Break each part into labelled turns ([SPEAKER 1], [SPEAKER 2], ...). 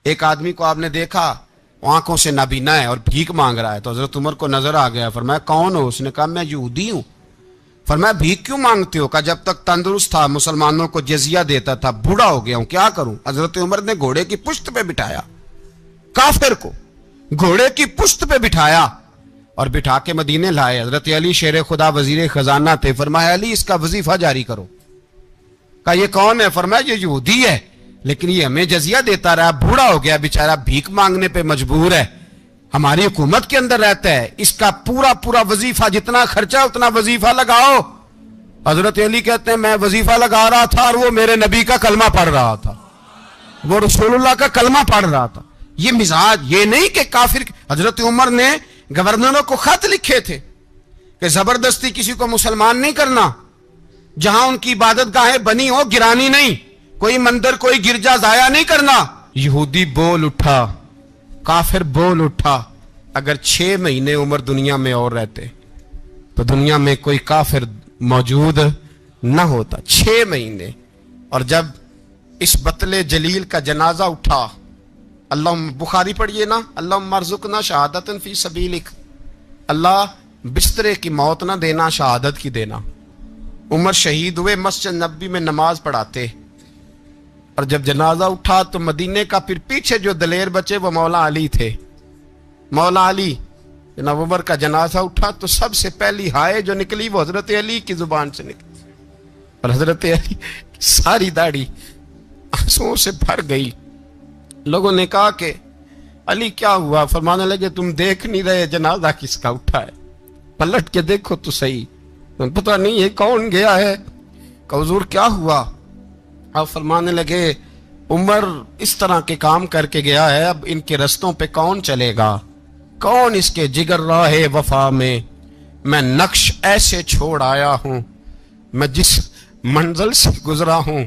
[SPEAKER 1] ایک آدمی کو آپ نے دیکھا آنکھوں سے نابینا ہے اور بھیک مانگ رہا ہے، تو حضرت عمر کو نظر آ گیا، فرمایا کون ہو؟ اس نے کہا میں یہودی ہوں۔ فرمایا بھیک کیوں مانگتے ہو؟ کہا جب تک تندرست تھا مسلمانوں کو جزیہ دیتا تھا، بوڑھا ہو گیا ہوں کیا کروں؟ حضرت عمر نے گھوڑے کی پشت پہ بٹھایا، کافر کو گھوڑے کی پشت پہ بٹھایا اور بٹھا کے مدینے لائے۔ حضرت علی شیر خدا وزیر خزانہ تھے، فرمایا علی اس کا وظیفہ جاری کرو۔ کہا یہ کون ہے؟ فرمایا یہ یہودی ہے لیکن یہ ہمیں جزیہ دیتا رہا، بوڑھا ہو گیا بیچارہ، بھیک مانگنے پہ مجبور ہے، ہماری حکومت کے اندر رہتا ہے، اس کا پورا وظیفہ جتنا خرچہ اتنا وظیفہ لگاؤ۔ حضرت علی کہتے ہیں میں وظیفہ لگا رہا تھا اور وہ میرے نبی کا کلمہ پڑھ رہا تھا، وہ رسول اللہ کا کلمہ پڑھ رہا تھا۔ یہ مزاج، یہ نہیں کہ کافر۔ حضرت عمر نے گورنروں کو خط لکھے تھے کہ زبردستی کسی کو مسلمان نہیں کرنا، جہاں ان کی عبادت گاہیں بنی ہو گرانی نہیں، کوئی مندر کوئی گرجا ضائع نہیں کرنا۔ یہودی بول اٹھا، کافر بول اٹھا، اگر 6 مہینے عمر دنیا میں اور رہتے تو دنیا میں کوئی کافر موجود نہ ہوتا۔ 6 مہینے۔ اور جب اس بطل جلیل کا جنازہ اٹھا، اللہ بخاری پڑھیے نا، اللہم ارزقنا شہادت فی سبیلک، اللہ بسترے کی موت نہ دینا، شہادت کی دینا۔ عمر شہید ہوئے، مسجد نبی میں نماز پڑھاتے، اور جب جنازہ اٹھا تو مدینے کا پھر پیچھے جو دلیر بچے وہ مولا علی تھے۔ مولا علی، جناب عمر کا جنازہ اٹھا تو سب سے پہلی ہائے جو نکلی وہ حضرت علی کی زبان سے نکلی، اور حضرت علی کی ساری داڑھی آنسوؤں سے بھر گئی۔ لوگوں نے کہا کہ علی کیا ہوا؟ فرمانے لگے تم دیکھ نہیں رہے جنازہ کس کا اٹھا ہے، پلٹ کے دیکھو تو صحیح، پتہ نہیں یہ کون گیا ہے۔ کہ حضور کیا ہوا؟ آپ فرمانے لگے عمر اس طرح کے کام کر کے گیا ہے، اب ان کے رستوں پہ کون چلے گا؟ کون اس کے جگر راہ وفا میں نقش ایسے چھوڑ آیا ہوں، میں جس منزل سے گزرا ہوں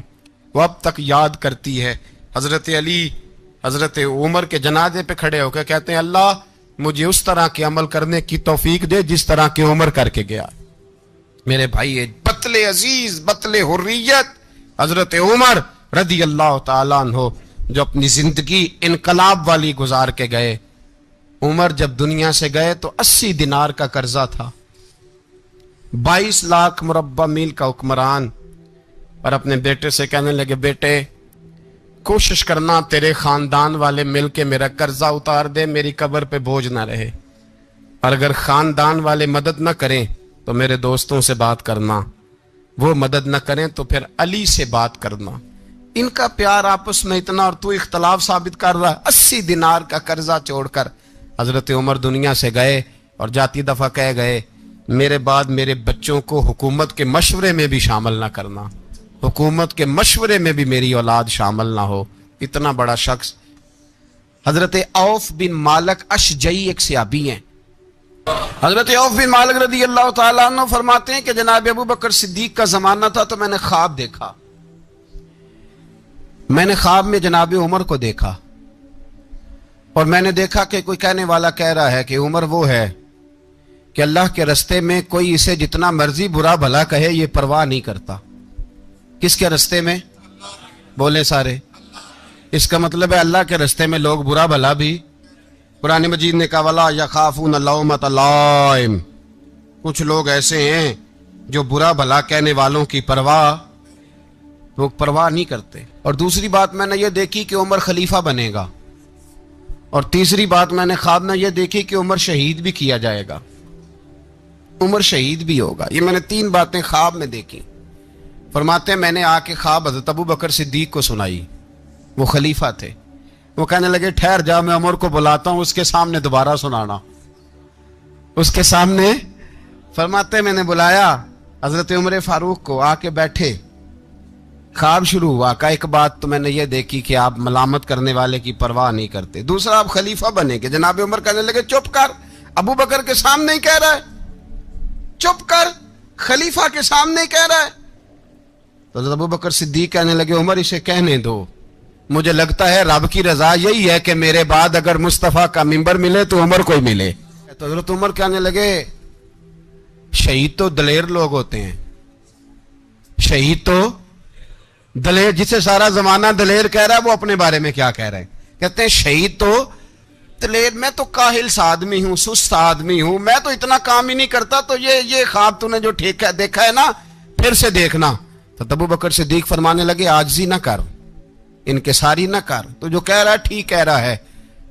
[SPEAKER 1] وہ اب تک یاد کرتی ہے۔ حضرت علی حضرت عمر کے جنازے پہ کھڑے ہو کے کہتے ہیں اللہ مجھے اس طرح کے عمل کرنے کی توفیق دے جس طرح کے عمر کر کے گیا۔ میرے بھائی بطل عزیز، بطل حریت حضرت عمر رضی اللہ تعالیٰ عنہ، جو اپنی زندگی انقلاب والی گزار کے گئے۔ عمر جب دنیا سے گئے تو 80 دینار کا قرضہ تھا، 22 لاکھ مربع میل کا حکمران، اور اپنے بیٹے سے کہنے لگے بیٹے کوشش کرنا تیرے خاندان والے مل کے میرا قرضہ اتار دے، میری قبر پہ بوجھ نہ رہے، اور اگر خاندان والے مدد نہ کریں تو میرے دوستوں سے بات کرنا، وہ مدد نہ کریں تو پھر علی سے بات کرنا۔ ان کا پیار آپس میں اتنا، اور تو اختلاف ثابت کر رہا ہے۔ 80 دینار کا قرضہ چھوڑ کر حضرت عمر دنیا سے گئے، اور جاتی دفعہ کہہ گئے میرے بعد میرے بچوں کو حکومت کے مشورے میں بھی شامل نہ کرنا، حکومت کے مشورے میں بھی میری اولاد شامل نہ ہو۔ اتنا بڑا شخص۔ حضرت عوف بن مالک اشجعی ایک صحابی ہیں۔ حضرت عوف بن مالک رضی اللہ تعالیٰ عنہ فرماتے ہیں کہ جناب ابو بکر صدیق کا زمانہ تھا تو میں نے خواب دیکھا، میں نے خواب میں جناب عمر کو دیکھا، اور میں نے دیکھا کہ کوئی کہنے والا کہہ رہا ہے کہ عمر وہ ہے کہ اللہ کے رستے میں کوئی اسے جتنا مرضی برا بھلا کہے یہ پرواہ نہیں کرتا۔ کس کے رستے میں؟ بولے سارے۔ اس کا مطلب ہے اللہ کے رستے میں لوگ برا بھلا بھی، قرآن مجید نے کہا وَلَا يَخَافُونَ لَوْمَةَ لَائِمٍ، کچھ لوگ ایسے ہیں جو برا بھلا کہنے والوں کی وہ پرواہ نہیں کرتے۔ اور دوسری بات میں نے یہ دیکھی کہ عمر خلیفہ بنے گا، اور تیسری بات میں نے خواب میں یہ دیکھی کہ عمر شہید بھی کیا جائے گا، عمر شہید بھی ہوگا۔ یہ میں نے 3 باتیں خواب میں دیکھی۔ فرماتے ہیں میں نے آ کے خواب حضرت ابو بکر صدیق کو سنائی، وہ خلیفہ تھے۔ وہ کہنے لگے ٹھہر جا میں عمر کو بلاتا ہوں، اس کے سامنے دوبارہ سنانا، اس کے سامنے۔ فرماتے ہیں میں نے بلایا حضرت عمر فاروق کو، آ کے بیٹھے، خواب شروع ہوا۔ کہا ایک بات تو میں نے یہ دیکھی کہ آپ ملامت کرنے والے کی پرواہ نہیں کرتے، دوسرا آپ خلیفہ بنے گے۔ جناب عمر کہنے لگے چپ کر، ابو بکر کے سامنے ہی کہہ رہا ہے، چپ کر، خلیفہ کے سامنے ہی کہہ رہا ہے۔ تو حضرت ابو بکر صدیق کہنے لگے عمر اسے کہنے دو، مجھے لگتا ہے رب کی رضا یہی ہے کہ میرے بعد اگر مصطفیٰ کا منبر ملے تو عمر کو ہی ملے۔ تو حضرت عمر کہنے لگے شہید تو دلیر لوگ ہوتے ہیں، شہید تو دلیر جسے سارا زمانہ دلیر کہہ رہا ہے وہ اپنے بارے میں کیا کہہ رہے ہیں؟ کہتے ہیں شہید تو دلیر، میں تو کاہل سا آدمی ہوں، سست آدمی ہوں، میں تو اتنا کام ہی نہیں کرتا، تو یہ خواب تو نے جو دیکھا ہے نا پھر سے دیکھنا۔ تو ابو بکر صدیق فرمانے لگے عاجزی نہ کر، انکساری نہ کر، تو جو کہہ رہا ہے ٹھیک کہہ رہا ہے،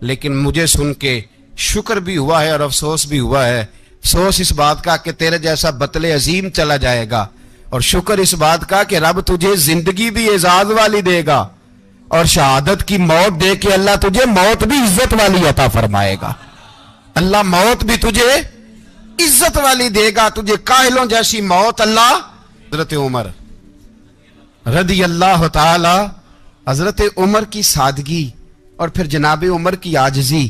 [SPEAKER 1] لیکن مجھے سن کے شکر بھی ہوا ہے اور افسوس بھی ہوا ہے۔ افسوس اس بات کا کہ تیرے جیسا بطل عظیم چلا جائے گا، اور شکر اس بات کا کہ رب تجھے زندگی بھی اعزاز والی دے گا، اور شہادت کی موت دے کے اللہ تجھے موت بھی عزت والی عطا فرمائے گا۔ اللہ موت بھی تجھے عزت والی دے گا، تجھے کاہلوں جیسی موت اللہ۔ حضرت عمر رضی اللہ تعالی، حضرت عمر کی سادگی اور پھر جناب عمر کی عاجزی،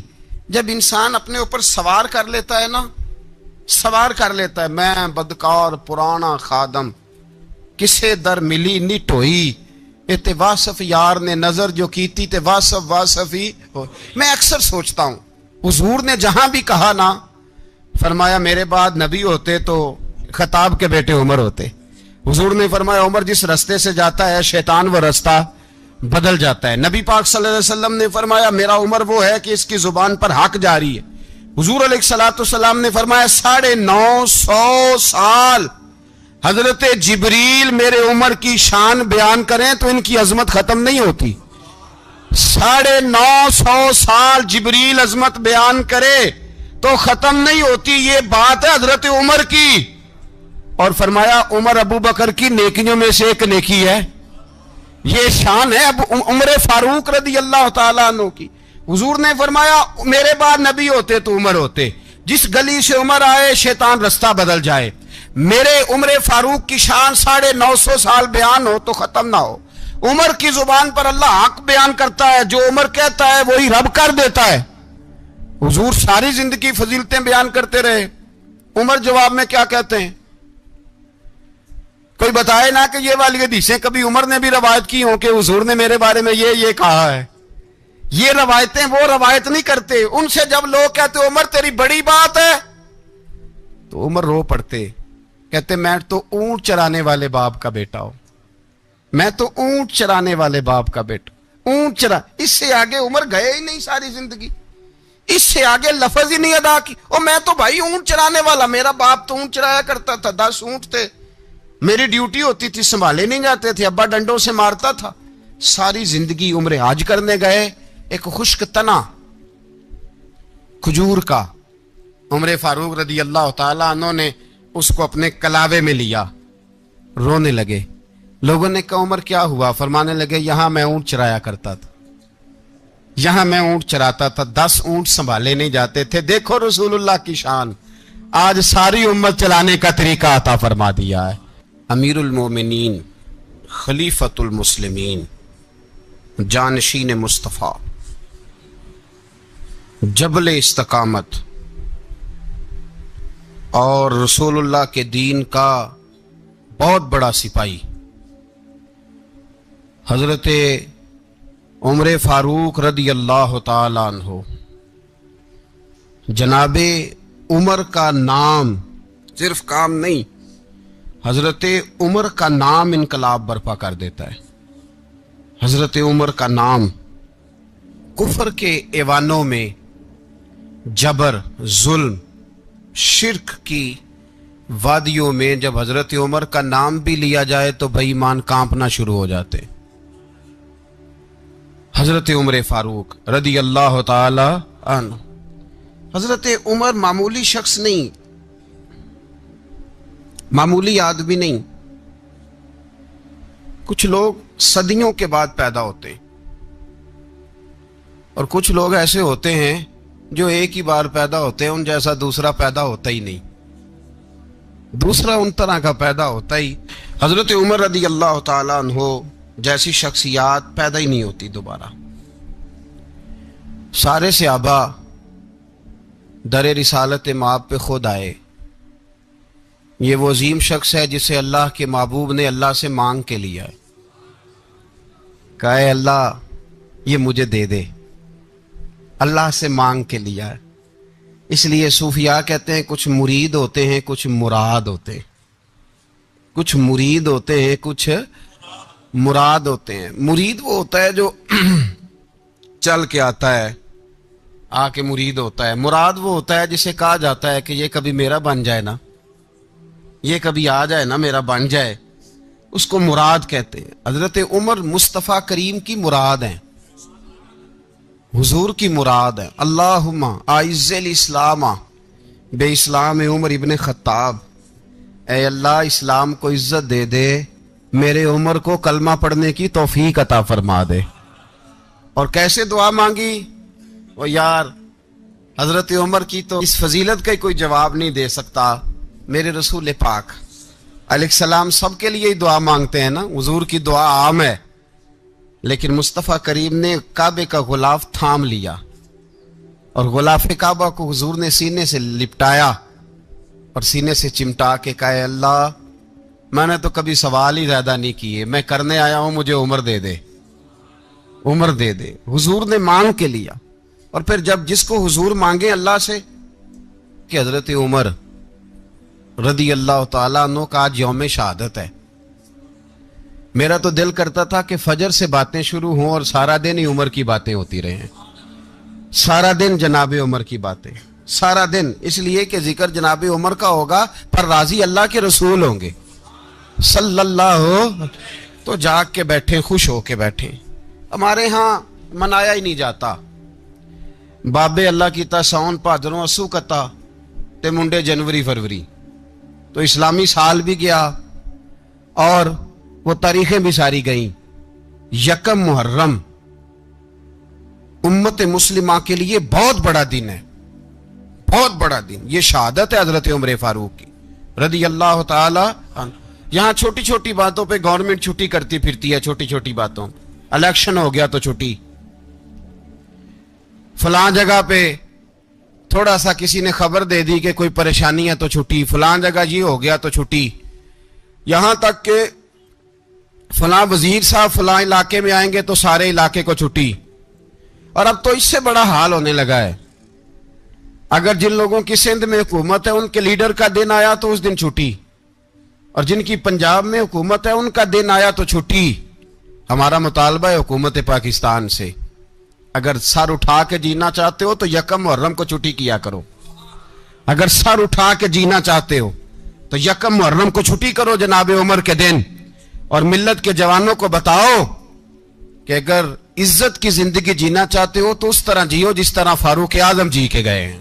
[SPEAKER 1] جب انسان اپنے اوپر سوار کر لیتا ہے نا، سوار کر لیتا ہے، میں بدکار پرانا خادم، کسے در ملی نٹ ہوئی، تے واصف یار نے نظر جو کیتی تے واصف ہی ہو۔ میں اکثر سوچتا ہوں حضور نے جہاں بھی کہا نا، فرمایا میرے بعد نبی ہوتے تو خطاب کے بیٹے عمر ہوتے۔ حضور نے فرمایا عمر جس رستے سے جاتا ہے شیطان وہ رستہ بدل جاتا ہے۔ نبی پاک صلی اللہ علیہ وسلم نے فرمایا میرا عمر وہ ہے کہ اس کی زبان پر حق جاری ہے۔ حضور علیہ الصلوۃ نے فرمایا 950 سال حضرت جبریل میرے عمر کی شان بیان کریں تو ان کی عظمت ختم نہیں ہوتی۔ 950 سال جبریل عظمت بیان کرے تو ختم نہیں ہوتی۔ یہ بات ہے حضرت عمر کی، اور فرمایا عمر ابو بکر کی نیکیوں میں سے ایک نیکی ہے، یہ شان ہے اب عمر فاروق رضی اللہ تعالیٰ عنہ کی۔ حضور نے فرمایا میرے بعد نبی ہوتے تو عمر ہوتے، جس گلی سے عمر آئے شیطان رستہ بدل جائے۔ میرے عمر فاروق کی شان 950 سال بیان ہو تو ختم نہ ہو۔ عمر کی زبان پر اللہ حق بیان کرتا ہے، جو عمر کہتا ہے وہی رب کر دیتا ہے۔ حضور ساری زندگی فضیلتیں بیان کرتے رہے، عمر جواب میں کیا کہتے ہیں؟ کوئی بتائے نا کہ یہ والی حدیثیں کبھی عمر نے بھی روایت کی ہوں کہ حضور نے میرے بارے میں یہ کہا ہے۔ یہ روایتیں وہ روایت نہیں کرتے، ان سے جب لوگ کہتے عمر تیری بڑی بات ہے تو عمر رو پڑتے، کہتے میں تو اونٹ چرانے والے باپ کا بیٹا ہوں، میں تو اونٹ چرانے والے باپ کا بیٹا، اونٹ چرا۔ اس سے آگے عمر گئے ہی نہیں ساری زندگی، اس سے آگے لفظ ہی نہیں ادا کی۔ اور میں تو بھائی اونٹ چرانے والا، میرا باپ تو اونٹ چرایا کرتا تھا، 10 اونٹ تھے، میری ڈیوٹی ہوتی تھی، سنبھالے نہیں جاتے تھے، ابا ڈنڈوں سے مارتا تھا۔ ساری زندگی عمر حج کرنے گئے، ایک خشک تنا کھجور کا عمر فاروق رضی اللہ تعالیٰ عنہ نے اس کو اپنے کلاوے میں لیا، رونے لگے۔ لوگوں نے کہا عمر کیا ہوا؟ فرمانے لگے یہاں میں اونٹ چرایا کرتا تھا، یہاں میں اونٹ چراتا تھا، 10 اونٹ سنبھالے نہیں جاتے تھے۔ دیکھو رسول اللہ کی شان، آج ساری امت چلانے کا طریقہ عطا فرما دیا ہے۔ امیر المومنین، خلیفۃ المسلمین، جانشین مصطفیٰ، جبل استقامت اور رسول اللہ کے دین کا بہت بڑا سپاہی، حضرت عمر فاروق رضی اللہ تعالیٰ عنہ۔ جناب عمر کا نام صرف کام نہیں، حضرت عمر کا نام انقلاب برپا کر دیتا ہے۔ حضرت عمر کا نام کفر کے ایوانوں میں جبر، ظلم، شرک کی وادیوں میں جب حضرت عمر کا نام بھی لیا جائے تو بے ایمان کانپنا شروع ہو جاتے۔ حضرت عمر فاروق رضی اللہ تعالی عنہ، حضرت عمر معمولی شخص نہیں، معمولی آدمی نہیں۔ کچھ لوگ صدیوں کے بعد پیدا ہوتے ہیں اور کچھ لوگ ایسے ہوتے ہیں جو ایک ہی بار پیدا ہوتے ہیں، ان جیسا دوسرا پیدا ہوتا ہی نہیں، دوسرا ان طرح کا پیدا ہوتا ہی۔ حضرت عمر رضی اللہ تعالیٰ عنہ جیسی شخصیات پیدا ہی نہیں ہوتی دوبارہ۔ سارے صحابہ در رسالت مآب پہ خود آئے۔ یہ وہ عظیم شخص ہے جسے اللہ کے محبوب نے اللہ سے مانگ کے لیا ہے، کہا اے اللہ یہ مجھے دے دے، اللہ سے مانگ کے لیا ہے۔ اس لیے صوفیاء کہتے ہیں کچھ مرید ہوتے ہیں، کچھ مراد ہوتے ہیں، کچھ مرید ہوتے ہیں، کچھ مراد ہوتے ہیں. مرید وہ ہوتا ہے جو چل کے آتا ہے, آ کے مرید ہوتا ہے. مراد وہ ہوتا ہے جسے کہا جاتا ہے کہ یہ کبھی میرا بن جائے نا, یہ کبھی آ جائے نا, میرا بن جائے, اس کو مراد کہتے ہیں. حضرت عمر مصطفیٰ کریم کی مراد ہیں, حضور کی مراد ہے. اللہم اعز الاسلام بے اسلام عمر ابن خطاب, اے اللہ اسلام کو عزت دے دے, میرے عمر کو کلمہ پڑھنے کی توفیق عطا فرما دے. اور کیسے دعا مانگی؟ وہ یار حضرت عمر کی تو اس فضیلت کا کوئی جواب نہیں دے سکتا. میرے رسول پاک علیہ السلام سب کے لیے ہی دعا مانگتے ہیں نا, حضور کی دعا عام ہے, لیکن مصطفیٰ کریم نے کعبے کا غلاف تھام لیا اور غلاف کعبہ کو حضور نے سینے سے لپٹایا اور سینے سے چمٹا کے کہا, اے اللہ میں نے تو کبھی سوال ہی زیادہ نہیں کیے, میں کرنے آیا ہوں, مجھے عمر دے دے, عمر دے دے. حضور نے مانگ کے لیا. اور پھر جب جس کو حضور مانگے اللہ سے کہ حضرت عمر رضی اللہ تعالیٰ عنہ کا آج یوم شہادت ہے, میرا تو دل کرتا تھا کہ فجر سے باتیں شروع ہوں اور سارا دن ہی عمر کی باتیں ہوتی رہیں, سارا دن جناب عمر کی باتیں, سارا دن. اس لیے کہ ذکر جناب عمر کا ہوگا پر راضی اللہ کے رسول ہوں گے صلی اللہ, تو جاگ کے بیٹھیں, خوش ہو کے بیٹھیں. ہمارے ہاں منایا ہی نہیں جاتا. بابے اللہ کی تا ساؤن بھادروں اسو کتا تے منڈے جنوری فروری, تو اسلامی سال بھی گیا اور وہ تاریخیں بھی ساری گئیں. یکم محرم امت مسلمہ کے لیے بہت بڑا دن ہے, بہت بڑا دن. یہ شہادت ہے حضرت عمر فاروق کی رضی اللہ تعالی عنہ. یہاں چھوٹی چھوٹی باتوں پہ گورنمنٹ چھٹی کرتی پھرتی ہے, چھوٹی چھوٹی باتوں, الیکشن ہو گیا تو چھٹی, فلاں جگہ پہ تھوڑا سا کسی نے خبر دے دی کہ کوئی پریشانی ہے تو چھٹی, فلاں جگہ یہ ہو گیا تو چھٹی, یہاں تک کہ فلاں وزیر صاحب فلاں علاقے میں آئیں گے تو سارے علاقے کو چھٹی. اور اب تو اس سے بڑا حال ہونے لگا ہے, اگر جن لوگوں کی سندھ میں حکومت ہے ان کے لیڈر کا دن آیا تو اس دن چھٹی, اور جن کی پنجاب میں حکومت ہے ان کا دن آیا تو چھٹی. ہمارا مطالبہ ہے حکومت پاکستان سے, اگر سر اٹھا کے جینا چاہتے ہو تو یکم محرم کو چھٹی کیا کرو. اگر سر اٹھا کے جینا چاہتے ہو تو یکم محرم کو چھٹی کرو جناب عمر کے دن, اور ملت کے جوانوں کو بتاؤ کہ اگر عزت کی زندگی جینا چاہتے ہو تو اس طرح جیو جس طرح فاروق اعظم جی کے گئے ہیں.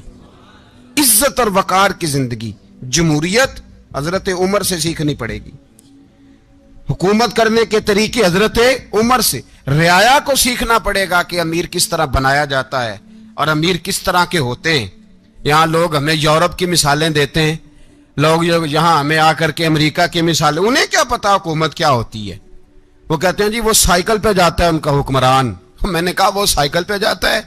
[SPEAKER 1] عزت اور وقار کی زندگی, جمہوریت حضرت عمر سے سیکھنی پڑے گی, حکومت کرنے کے طریقے حضرت عمر سے, رعایا کو سیکھنا پڑے گا کہ امیر کس طرح بنایا جاتا ہے اور امیر کس طرح کے ہوتے ہیں. یہاں لوگ ہمیں یورپ کی مثالیں دیتے ہیں, لوگ یہاں ہمیں آ کر کے امریکہ کی مثالیں, انہیں کیا پتا حکومت کیا ہوتی ہے. وہ کہتے ہیں جی وہ سائیکل پہ جاتا ہے ان کا حکمران. میں نے کہا وہ سائیکل پہ جاتا ہے,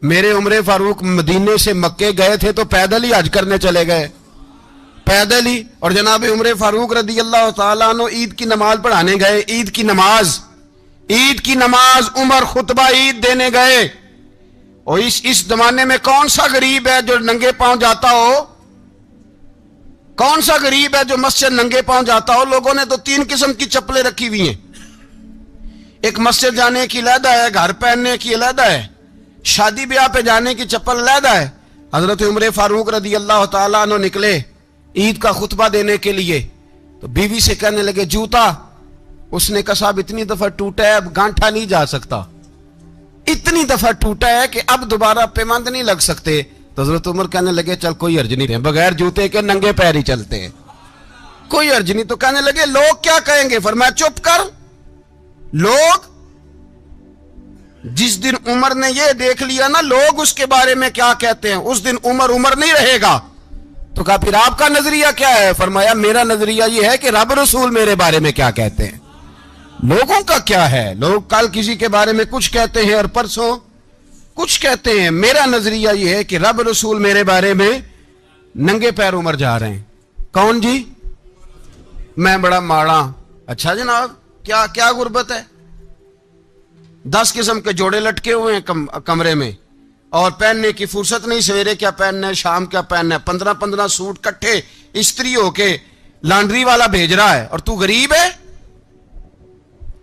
[SPEAKER 1] میرے عمر فاروق مدینے سے مکے گئے تھے تو پیدل ہی حج کرنے چلے گئے, پیدل ہی. اور جناب عمر فاروق رضی اللہ تعالیٰ عنہ عید کی نماز پڑھانے گئے, عید کی نماز, عید کی نماز عمر خطبہ عید دینے گئے. اور اس زمانے میں کون سا غریب ہے جو ننگے پاؤں جاتا ہو, کون سا غریب ہے جو مسجد ننگے پاؤں جاتا ہو. لوگوں نے تو 3 قسم کی چپلیں رکھی ہوئی ہیں, ایک مسجد جانے کی علیحدہ ہے, گھر پہننے کی علیحدہ ہے, شادی بیاہ پہ جانے کی چپل علیحدہ ہے. حضرت عمر فاروق رضی اللہ تعالیٰ عنہ نکلے عید کا خطبہ دینے کے لیے تو بیوی سے کہنے لگے جوتا. اس نے کہا صاحب اتنی دفعہ ٹوٹا ہے اب گانٹھا نہیں جا سکتا, اتنی دفعہ ٹوٹا ہے کہ اب دوبارہ پیمند نہیں لگ سکتے. تو حضرت عمر کہنے لگے چل کوئی حرج نہیں, بغیر جوتے کے ننگے پیر ہی چلتے ہیں, کوئی حرج نہیں. تو کہنے لگے لوگ کیا کہیں گے. فرمایا چپ کر, لوگ جس دن عمر نے یہ دیکھ لیا نا لوگ اس کے بارے میں کیا کہتے ہیں, اس دن عمر عمر نہیں رہے گا. تو کہا پھر آپ کا نظریہ کیا ہے. فرمایا میرا نظریہ یہ ہے کہ رب رسول میرے بارے میں کیا کہتے ہیں. لوگوں کا کیا ہے, لوگ کل کسی کے بارے میں کچھ کہتے ہیں اور پرسوں کچھ کہتے ہیں. میرا نظریہ یہ ہے کہ رب رسول میرے بارے میں ننگے پیر عمر جا رہے ہیں. کون جی, میں بڑا ماڑا. اچھا جناب کیا کیا غربت ہے, 10 قسم کے جوڑے لٹکے ہوئے ہیں کمرے میں اور پہننے کی فرصت نہیں. سویرے کیا پہننا ہے, شام کیا پہننا ہے, 15 سوٹ کٹھے استری ہو کے لانڈری والا بھیج رہا ہے اور تو غریب ہے.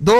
[SPEAKER 1] 2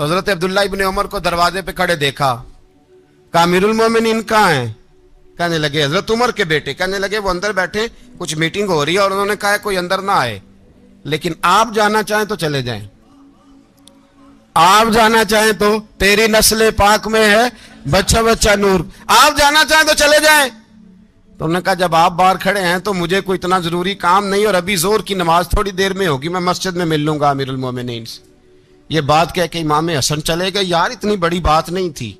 [SPEAKER 1] تو حضرت عبداللہ ابن عمر کو دروازے پہ کھڑے دیکھا، کہا امیرُ المومنین کہاں ہیں؟ کہنے لگے حضرت عمر کے بیٹے۔ کہنے لگے وہ اندر بیٹھے، کچھ میٹنگ ہو رہی ہے اور انہوں نے کہا ہے کوئی اندر نہ آئے، لیکن آپ جانا چاہیں تو چلے جائیں، آپ جانا چاہیں تو، تیری نسل پاک میں ہے بچہ بچہ نور، آپ جانا چاہیں تو چلے جائیں۔ تو انہوں نے کہا جب آپ باہر کھڑے ہیں تو مجھے کوئی اتنا ضروری کام نہیں، اور ابھی زور کی نماز تھوڑی دیر میں ہوگی، میں مسجد میں مل لوں گا امیر المومنین سے۔ یہ بات کہہ کے امام حسن چلے گئے۔ یار اتنی بڑی بات نہیں تھی،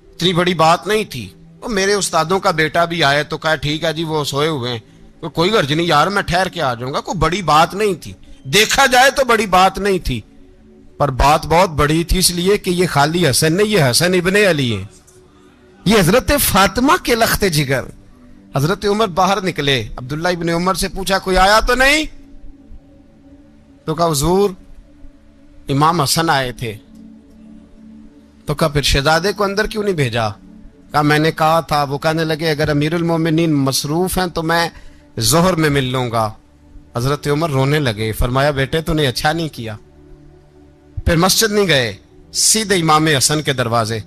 [SPEAKER 1] اتنی بڑی بات نہیں تھی۔ تو میرے استادوں کا بیٹا بھی آئے تو کہا ٹھیک ہے جی وہ سوئے ہوئے ہیں، کوئی غرض نہیں یار میں ٹھہر کے آ جاؤں گا، کوئی بڑی بات نہیں تھی، دیکھا جائے تو بڑی بات نہیں تھی، پر بات بہت بڑی تھی، اس لیے کہ یہ خالی حسن نہیں، یہ حسن ابن علی ہے، یہ حضرت فاطمہ کے لخت جگر۔ حضرت عمر باہر نکلے، عبداللہ ابن عمر سے پوچھا کوئی آیا تو نہیں؟ تو کہا حضور امام حسن آئے تھے۔ تو کہا پھر شہزادے کو اندر کیوں نہیں بھیجا؟ کہا میں نے کہا تھا۔ وہ کہنے لگے اگر امیر المومنین مصروف ہیں تو میں ظہر میں مل لوں گا۔ حضرت عمر رونے لگے، فرمایا بیٹے تو نے اچھا نہیں کیا۔ پھر مسجد نہیں گئے، سیدھے امام حسن کے دروازے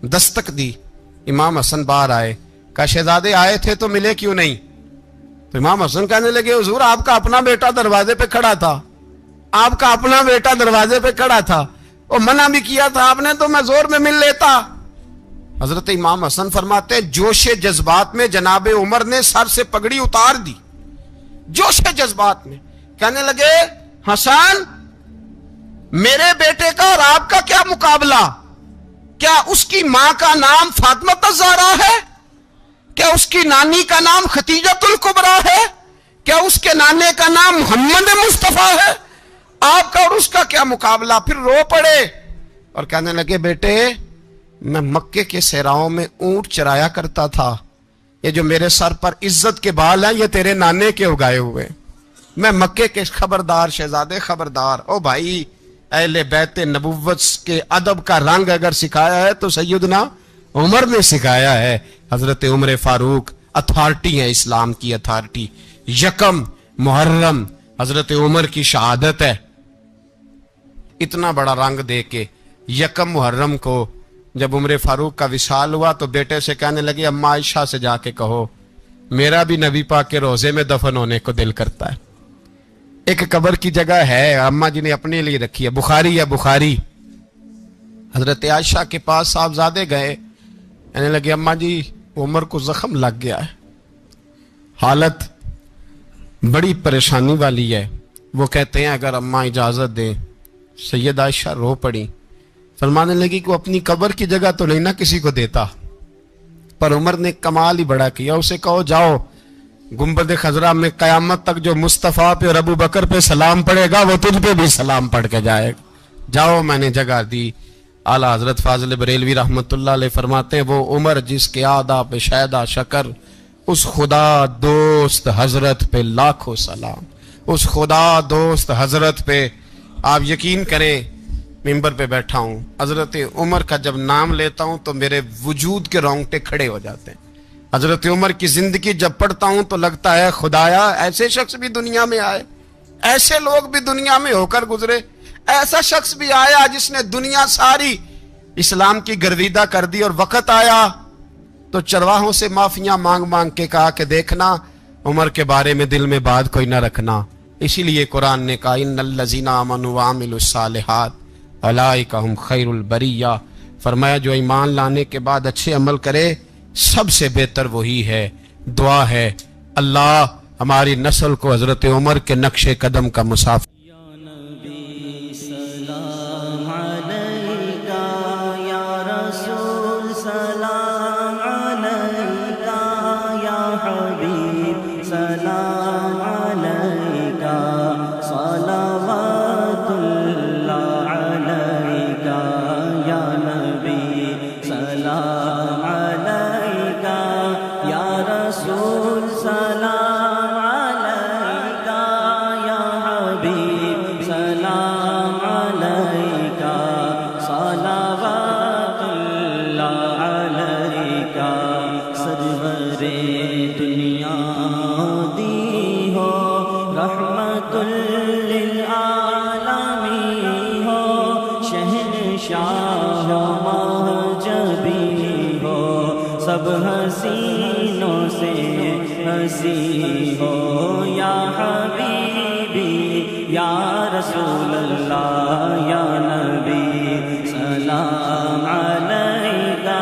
[SPEAKER 1] دستک دی، امام حسن باہر آئے، کہا شہزادے آئے تھے تو ملے کیوں نہیں؟ تو امام حسن کہنے لگے حضور آپ کا اپنا بیٹا دروازے پہ کھڑا تھا، آپ کا اپنا بیٹا دروازے پہ کھڑا تھا، وہ منع بھی کیا تھا آپ نے تو میں زور میں مل لیتا۔ حضرت امام حسن فرماتے جوش جذبات میں جناب عمر نے سر سے پگڑی اتار دی، جوش جذبات میں کہنے لگے حسن میرے بیٹے کا اور آپ کا کیا مقابلہ؟ کیا اس کی ماں کا نام فاطمہ الزہرا ہے؟ کیا اس کی نانی کا نام ختیجۃ الکبریٰ ہے؟ کیا اس کے نانے کا نام محمد مصطفیٰ ہے؟ آپ کا اور اس کا کیا مقابلہ؟ پھر رو پڑے اور کہنے لگے بیٹے میں مکے کے صحراؤں میں اونٹ چرایا کرتا تھا، یہ جو میرے سر پر عزت کے بال ہیں یہ تیرے نانے کے اگائے ہوئے، میں مکے کے خبردار شہزادے خبردار۔ او بھائی اہل بیت نبوت کے ادب کا رنگ اگر سکھایا ہے تو سیدنا عمر نے سکھایا ہے۔ حضرت عمر فاروق اتھارٹی ہے، اسلام کی اتھارٹی۔ یکم محرم حضرت عمر کی شہادت ہے، اتنا بڑا رنگ دے کے یکم محرم کو جب عمر فاروق کا وصال ہوا تو بیٹے سے کہنے لگے اماں عائشہ سے جا کے کہو میرا بھی نبی پاک کے روزے میں دفن ہونے کو دل کرتا ہے۔ ایک قبر کی جگہ ہے اماں جی نے اپنے لیے رکھی ہے، بخاری ہے بخاری۔ حضرت عائشہ کے پاس صاحبزادے گئے، کہنے لگے اماں جی عمر کو زخم لگ گیا ہے، حالت بڑی پریشانی والی ہے۔ وہ کہتے ہیں اگر اماں اجازت دیں۔ سید عائشہ رو پڑی، فرمانے لگی کہ وہ اپنی قبر کی جگہ تو نہیں نہ کسی کو دیتا، پر عمر نے کمال ہی بڑا کیا، اسے کہو جاؤ گنبد خضرا میں قیامت تک جو مصطفیٰ پہ اور ابو بکر پہ سلام پڑے گا وہ تجھ پہ بھی سلام پڑھ کے جائے گا، جاؤ میں نے جگہ دی۔ اعلیٰ حضرت فاضل بریلوی رحمت اللہ علیہ فرماتے ہیں وہ عمر جس کے آدھا پہ شہدہ شکر، اس خدا دوست حضرت پہ لاکھوں سلام، اس خدا دوست حضرت پہ۔ آپ یقین کریں ممبر پہ بیٹھا ہوں، حضرت عمر کا جب نام لیتا ہوں تو میرے وجود کے رونگٹے کھڑے ہو جاتے ہیں۔ حضرت عمر کی زندگی جب پڑھتا ہوں تو لگتا ہے خدایا ایسے شخص بھی دنیا میں آئے، ایسے لوگ بھی دنیا میں ہو کر گزرے، ایسا شخص بھی آیا جس نے دنیا ساری اسلام کی گرویدہ کر دی، اور وقت آیا تو چرواہوں سے معافیاں مانگ مانگ کے کہا کہ دیکھنا عمر کے بارے میں دل میں بات کوئی نہ رکھنا۔ اسی لیے قرآن نے کہا ان الذین آمنوا وعملوا الصالحات اولئک ھم خیر البریہ، فرمایا جو ایمان لانے کے بعد اچھے عمل کرے سب سے بہتر وہی ہے۔ دعا ہے اللہ ہماری نسل کو حضرت عمر کے نقش قدم کا مسافر۔
[SPEAKER 2] رحمت للعالمین ہو مسیح ہو یا حبیبی یا رسول اللہ یا نبی سلام علیکہ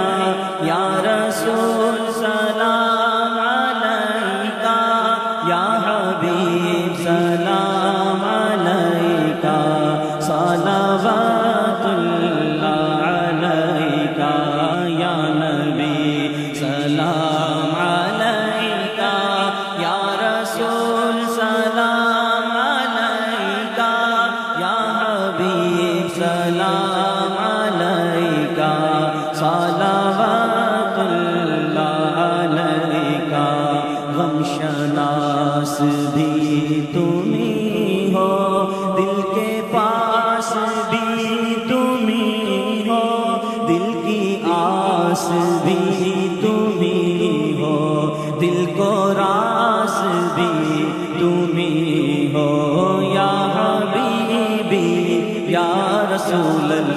[SPEAKER 2] یا رسول سلام علیکہ یا حبیب سلام علیکہ صلوات اللہ علیکہ یا نبی سلام علیکہ یا رسول سلام علیکہ یا حبیب سلام علیکہ صلوات اللہ علیکہ غم شناس بھی تمہیں ہو دل کے پاس بھی تمہیں ہو دل کی آس بھی تمہیں ہو دل کو راس بھی تمہیں ہو یا حبیبی یا رسول اللہ